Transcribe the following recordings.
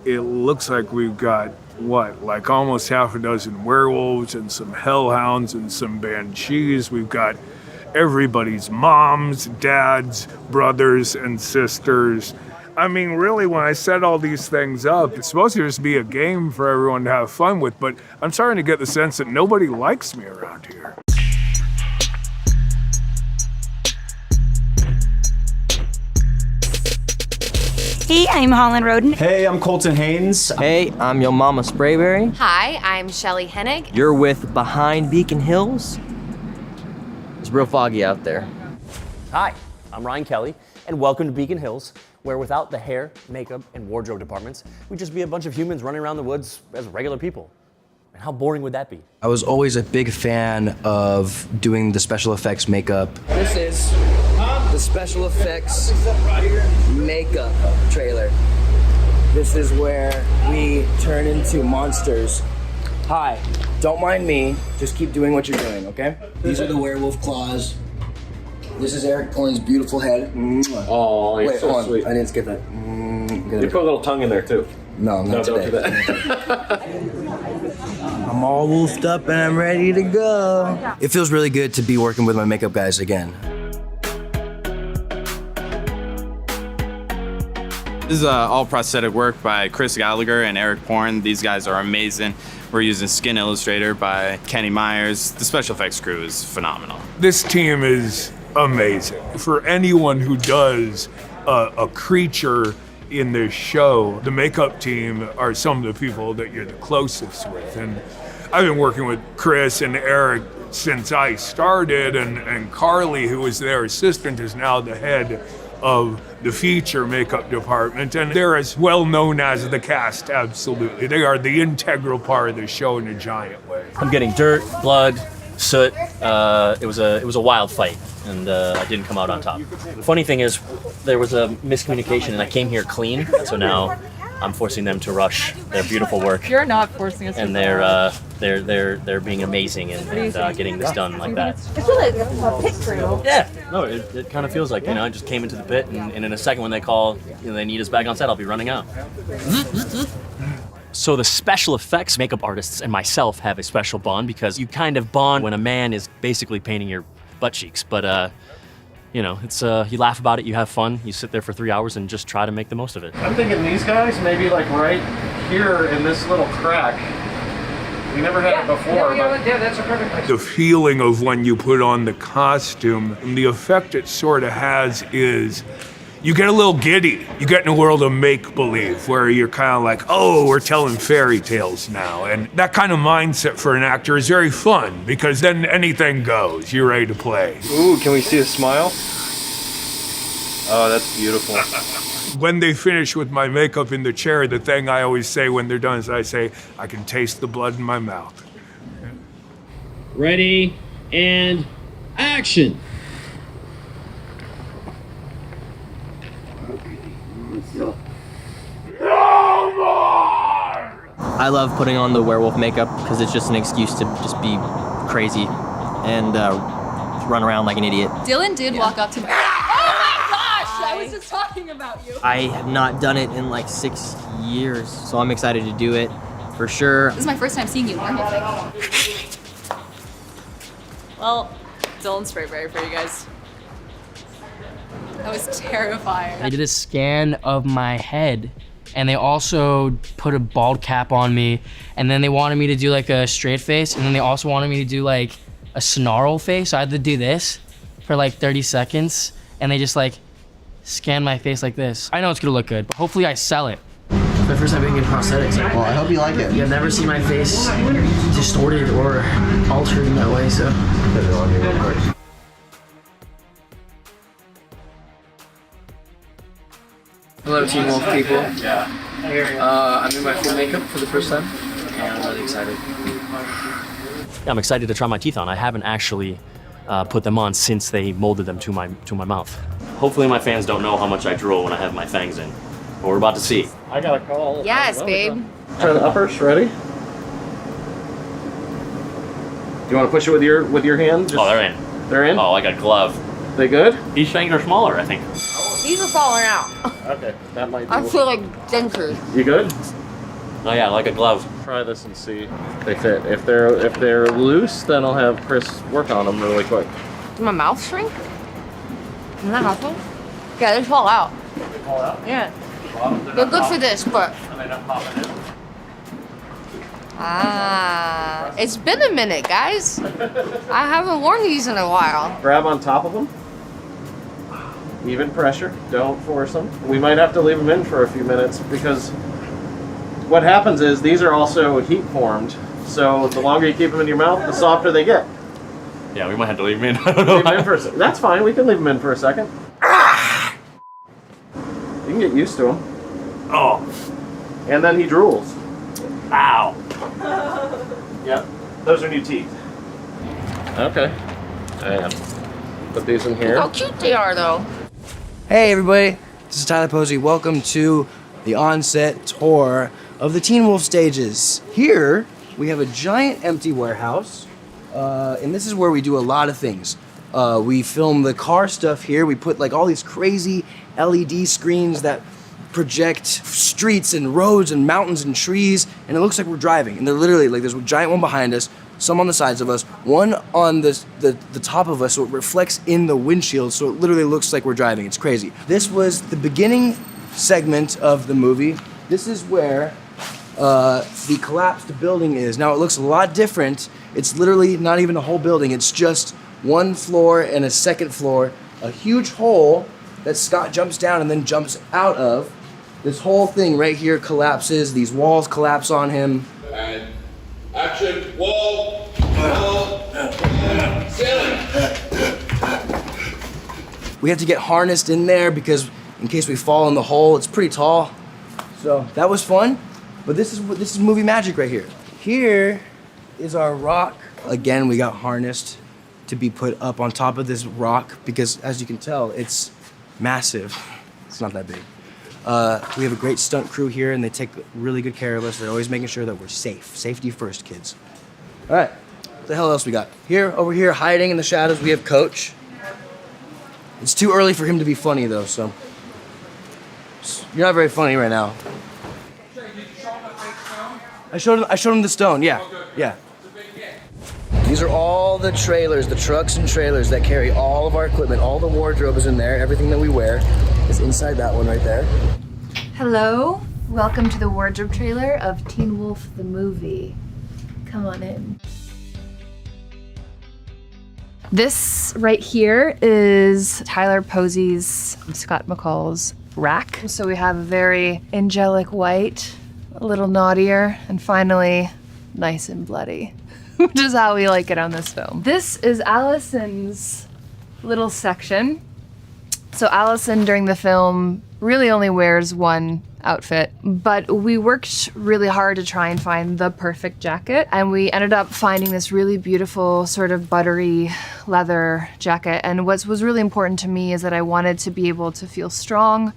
It looks like we've got, what, like almost half a dozen werewolves and some hellhounds and some banshees. We've got everybody's moms, dads, brothers, and sisters. I mean, really, when I set all these things up, it's supposed to just be a game for everyone to have fun with, but I'm starting to get the sense that nobody likes me around here. Hey, I'm Holland Roden. Hey, I'm Colton Haynes. Hey, I'm Yo Mama Sprayberry. Hi, I'm Shelly Hennig. You're with Behind Beacon Hills. It's real foggy out there. Hi, I'm Ryan Kelly, and welcome to Beacon Hills, where without the hair, makeup, and wardrobe departments, we'd just be a bunch of humans running around the woods as regular people. And how boring would that be? I was always a big fan of doing the special effects makeup. This is the special effects makeup trailer. This is where we turn into monsters. Hi, don't mind me, just keep doing what you're doing, okay? These are the werewolf claws. This is Eric Porn's beautiful head. Oh, you're Wait, so hold on. sweet. I didn't skip that. You put a little tongue in there too. No, not Don't today. do that. I'm all wolfed up and I'm ready to go. It feels really good to be working with my makeup guys again. This is all prosthetic work by Chris Gallagher and Eric Porn. These guys are amazing. We're using Skin Illustrator by Kenny Myers. The special effects crew is phenomenal. This team is amazing. For anyone who does a creature in this show, the makeup team are some of the people that you're the closest with. And I've been working with Chris and Eric since I started, and Carly, who was their assistant, is now the head of the feature makeup department, and they're as well known as the cast, absolutely. They are the integral part of the show in a giant way. I'm getting dirt, blood, soot. It was a wild fight, and I didn't come out on top. The funny thing is, there was a miscommunication, and I came here clean, so now I'm forcing them to rush their beautiful work. You're not forcing us. And they're being amazing and getting this done like that. It's really a pit crew. Yeah, no, it kind of feels like, I just came into the pit, and in a second when they call, they need us back on set, I'll be running out. So the special effects makeup artists and myself have a special bond because you kind of bond when a man is basically painting your butt cheeks, but it's you laugh about it, you have fun, you sit there for 3 hours and just try to make the most of it. I'm thinking these guys, maybe like right here in this little crack. We never had it before. Yeah, that's a perfect place. The feeling of when you put on the costume, the effect it sort of has is you get a little giddy. You get in a world of make-believe where you're kind of like, oh, we're telling fairy tales now. And that kind of mindset for an actor is very fun because then anything goes. You're ready to play. Ooh, can we see a smile? Oh, that's beautiful. When they finish with my makeup in the chair, the thing I always say when they're done is I say, I can taste the blood in my mouth. Ready, and action! I love putting on the werewolf makeup because it's just an excuse to just be crazy and run around like an idiot. Dylan did walk up to me. Oh my gosh! I was just talking about you. I have not done it in like 6 years, so I'm excited to do it for sure. This is my first time seeing you werewolf. Well, Dylan Sprayberry for you guys. That was terrifying. They did a scan of my head, and they also put a bald cap on me, and then they wanted me to do like a straight face, and then they also wanted me to do like a snarl face. So I had to do this for like 30 seconds, and they just like scanned my face like this. I know it's gonna look good, but hopefully I sell it. It's my first time being in prosthetics. Well, I hope you like it. You've never seen my face distorted or altered in that way, so. Hello, Team Wolf people. I'm in my full makeup for the first time, and I'm really excited. I'm excited to try my teeth on. I haven't actually put them on since they molded them to my mouth. Hopefully my fans don't know how much I drool when I have my fangs in, but we're about to see. I got a call. Yes, babe. Try the uppers, ready? You want to push it with your hand? Oh, they're in. They're in? Oh, I got glove. They good? These fangs are smaller, I think. These are falling out. Okay, that might be. I feel like dentures. You good? Oh yeah, like a glove. Try this and see if they fit. If they're loose, then I'll have Chris work on them really quick. Did my mouth shrink? Isn't that helpful? Yeah, they fall out. They fall out? Yeah. They're good for this, but. Are they not popping in? Ah, it's been a minute, guys. I haven't worn these in a while. Grab on top of them. Even pressure. Don't force them. We might have to leave them in for a few minutes because what happens is these are also heat formed. So the longer you keep them in your mouth, the softer they get. Yeah, we might have to leave them in. I don't know. Leave them in for a second. That's fine. We can leave them in for a second. You can get used to them. Oh, And then he drools. ow. Yep. Those are new teeth. Okay. And put these in here. How cute they are, though. Hey everybody, this is Tyler Posey. Welcome to the on-set tour of the Teen Wolf stages. Here, we have a giant empty warehouse, and this is where we do a lot of things. We film the car stuff here. We put like all these crazy LED screens that project streets and roads and mountains and trees, and it looks like we're driving. And they're literally like, there's a giant one behind us, some on the sides of us, one on the top of us, so it reflects in the windshield, so it literally looks like we're driving. It's crazy. This was the beginning segment of the movie. This is where the collapsed building is. Now it looks a lot different. It's literally not even a whole building. It's just one floor and a second floor, a huge hole that Scott jumps down and then jumps out of. This whole thing right here collapses. These walls collapse on him. And action, wall, ceiling. We have to get harnessed in there because in case we fall in the hole, it's pretty tall. So that was fun, but this is movie magic right here. Here is our rock. Again, we got harnessed to be put up on top of this rock because as you can tell, it's massive. It's not that big. We have a great stunt crew here and they take really good care of us. They're always making sure that we're safe. Safety first, kids. All right, what the hell else we got? Here, over here, hiding in the shadows, we have Coach. It's too early for him to be funny though, so. You're not very funny right now. I showed him the stone, yeah, yeah. These are all the trailers, the trucks and trailers that carry all of our equipment. All the wardrobe is in there. Everything that we wear is inside that one right there. Hello, welcome to the wardrobe trailer of Teen Wolf the movie. Come on in. This right here is Tyler Posey's, Scott McCall's rack. So we have a very angelic white, a little naughtier, and finally, nice and bloody, which is how we like it on this film. This is Allison's little section. So Allison during the film really only wears one outfit, but we worked really hard to try and find the perfect jacket, and we ended up finding this really beautiful sort of buttery leather jacket. And what was really important to me is that I wanted to be able to feel strong,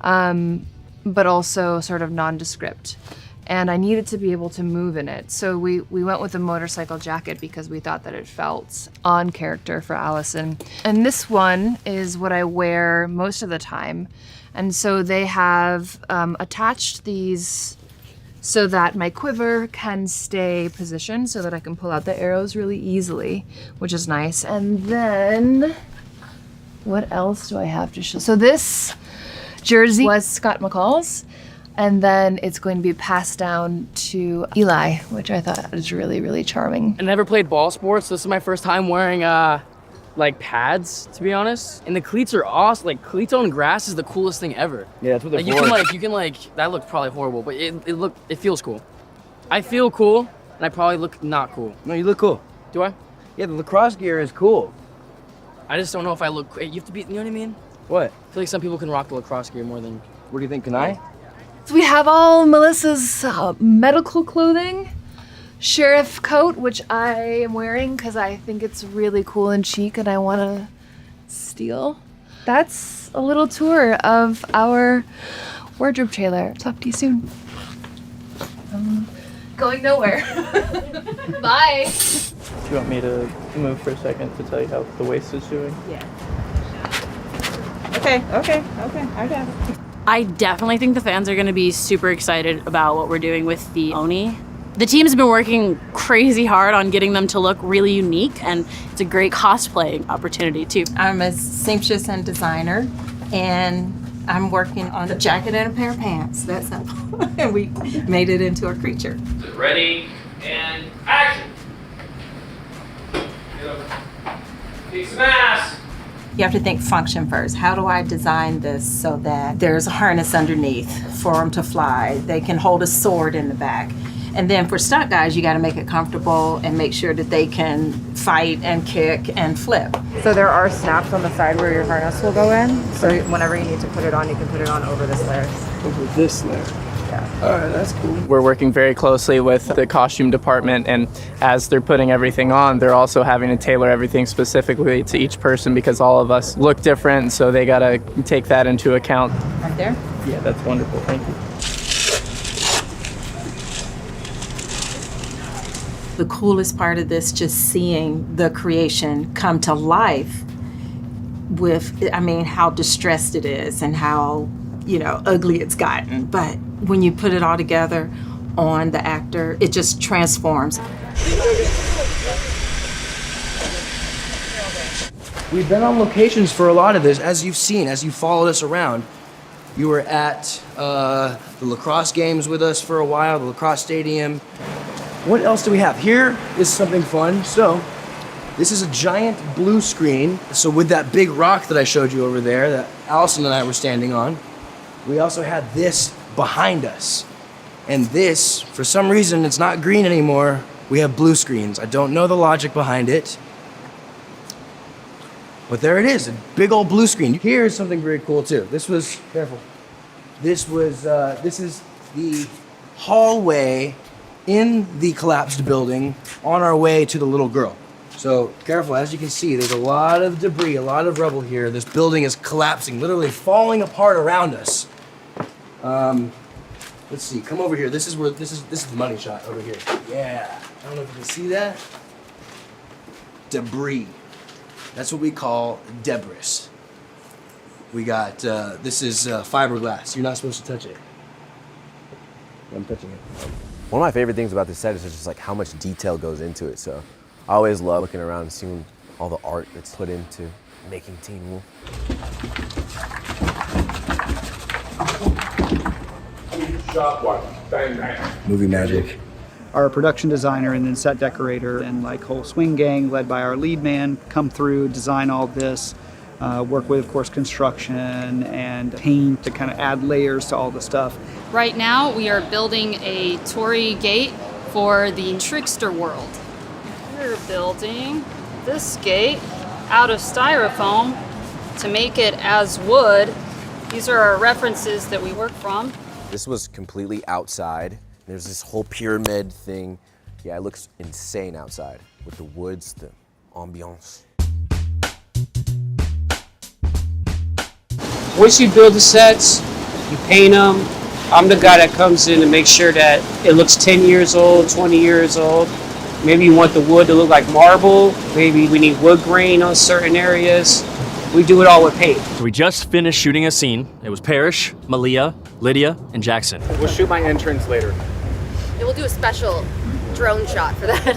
but also sort of nondescript. And I needed to be able to move in it. So we went with a motorcycle jacket because we thought that it felt on character for Allison. And this one is what I wear most of the time. And so they have attached these so that my quiver can stay positioned so that I can pull out the arrows really easily, which is nice. And then, what else do I have to show? So this jersey was Scott McCall's, and then it's going to be passed down to Eli, which I thought was really, really charming. I never played ball sports. This is my first time wearing like pads, to be honest. And the cleats are awesome. Like cleats on grass is the coolest thing ever. Yeah, that's what they're like, you can that looked probably horrible, but it feels cool. I feel cool, and I probably look not cool. No, you look cool. Do I? Yeah, the lacrosse gear is cool. I just don't know if I look. You have to be. You know what I mean? What? I feel like some people can rock the lacrosse gear more than. What do you think? Can I? So we have all Melissa's medical clothing. Sheriff coat, which I am wearing because I think it's really cool and chic and I want to steal. That's a little tour of our wardrobe trailer. Talk to you soon. Going nowhere. Bye. Do you want me to move for a second to tell you how the waist is doing? Yeah. Okay, I got it. I definitely think the fans are going to be super excited about what we're doing with the Oni. The team's been working crazy hard on getting them to look really unique, and it's a great cosplay opportunity too. I'm a seamstress and designer, and I'm working on a jacket and a pair of pants. That's simple. And we made it into a creature. Ready and action. Kick some ass. You have to think function first. How do I design this so that there's a harness underneath for them to fly? They can hold a sword in the back. And then for stunt guys, you got to make it comfortable and make sure that they can fight and kick and flip. So there are snaps on the side where your harness will go in. So whenever you need to put it on, you can put it on over this layer. Over this layer. Yeah. All right, that's cool. We're working very closely with the costume department, and as they're putting everything on, they're also having to tailor everything specifically to each person because all of us look different, so they gotta take that into account. Right there? Yeah, that's wonderful. Thank you. The coolest part of this, just seeing the creation come to life with, I mean, how distressed it is and how, ugly it's gotten. But when you put it all together on the actor, it just transforms. We've been on locations for a lot of this, as you've seen, as you followed us around. You were at the lacrosse games with us for a while, the lacrosse stadium. What else do we have? Here is something fun. So, this is a giant blue screen. So with that big rock that I showed you over there that Allison and I were standing on, we also had this behind us. And this, for some reason, it's not green anymore. We have blue screens. I don't know the logic behind it. But there it is, a big old blue screen. Here is something very cool too. This is the hallway in the collapsed building on our way to the little girl. So careful, as you can see, there's a lot of debris, a lot of rubble here. This building is collapsing, literally falling apart around us. Let's see, come over here. This is the money shot over here. Yeah, I don't know if you can see that. Debris. That's what we call debris. We got, this is fiberglass. You're not supposed to touch it. I'm touching it. One of my favorite things about this set is just like how much detail goes into it. So I always love looking around and seeing all the art that's put into making Teen Wolf. Shot one. Bang, bang. Movie magic. Our production designer and then set decorator and like whole swing gang led by our lead man come through, design all this, work with, of course, construction and paint to kind of add layers to all the stuff. Right now, we are building a Torii gate for the Trickster world. We're building this gate out of styrofoam to make it as wood. These are our references that we work from. This was completely outside. There's this whole pyramid thing. Yeah, it looks insane outside with the woods, the ambiance. Once you build the sets, you paint them. I'm the guy that comes in and makes sure that it looks 10 years old, 20 years old. Maybe you want the wood to look like marble. Maybe we need wood grain on certain areas. We do it all with paint. So we just finished shooting a scene. It was Parrish, Malia, Lydia, and Jackson. We'll shoot my entrance later. Yeah, we'll do a special drone shot for that.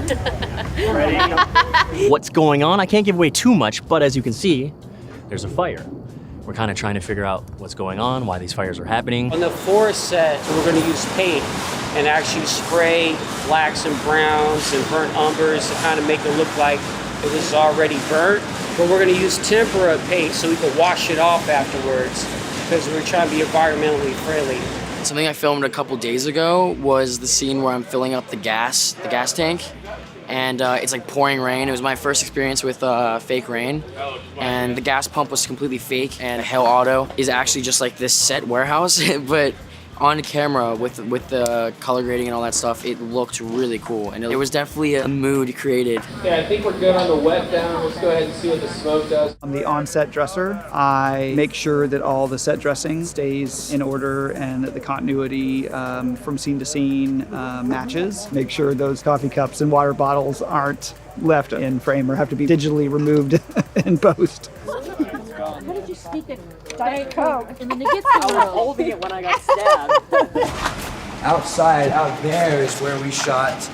What's going on? I can't give away too much, but as you can see, there's a fire. We're kind of trying to figure out what's going on, why these fires are happening. On the forest set, we're going to use paint and actually spray blacks and browns and burnt umbers to kind of make it look like it was already burnt. But we're going to use tempera paint so we can wash it off afterwards because we're trying to be environmentally friendly. Something I filmed a couple days ago was the scene where I'm filling up the gas tank. And it's like pouring rain. It was my first experience with fake rain. And the gas pump was completely fake. And Hale Auto is actually just like this set warehouse. But on camera with the color grading and all that stuff, it looked really cool. And it was definitely a mood created. Yeah, I think we're good on the wet down. Let's go ahead and see what the smoke does. I'm the on-set dresser. I make sure that all the set dressing stays in order and that the continuity from scene to scene matches. Make sure those coffee cups and water bottles aren't left in frame or have to be digitally removed in post. What did you speak in? Diet Coke. And then it gets the I was holding it when I got stabbed. Outside, out there is where we shot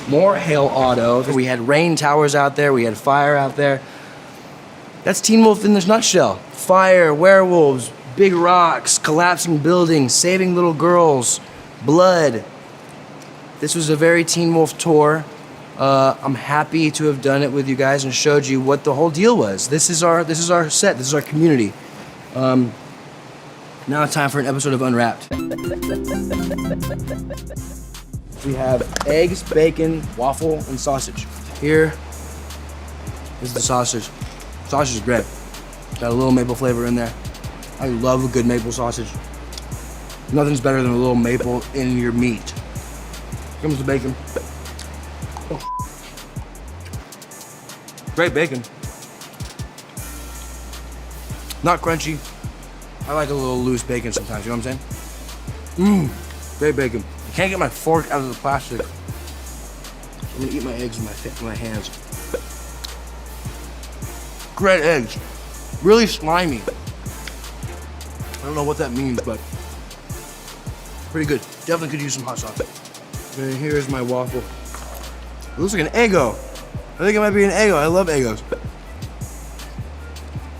more Hail Auto. We had rain towers out there, we had fire out there. That's Teen Wolf in this nutshell. Fire, werewolves, big rocks, collapsing buildings, saving little girls, blood. This was a very Teen Wolf tour. I'm happy to have done it with you guys and showed you what the whole deal was. This is our set, this is our community. Now it's time for an episode of Unwrapped. We have eggs, bacon, waffle, and sausage. Here is the sausage. Sausage is great. Got a little maple flavor in there. I love a good maple sausage. Nothing's better than a little maple in your meat. Here comes the bacon. Oh. Great bacon. Not crunchy. I like a little loose bacon sometimes, you know what I'm saying? Great bacon. I can't get my fork out of the plastic. I'm gonna eat my eggs with my hands. Great eggs. Really slimy. I don't know what that means, but pretty good. Definitely could use some hot sauce. And here's my waffle. It looks like an Eggo. I think it might be an Eggo. I love Eggos.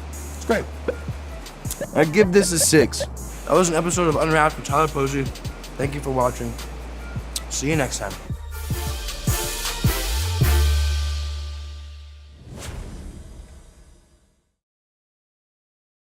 It's great. I give this a 6. That was an episode of Unwrapped with Tyler Posey. Thank you for watching. See you next time.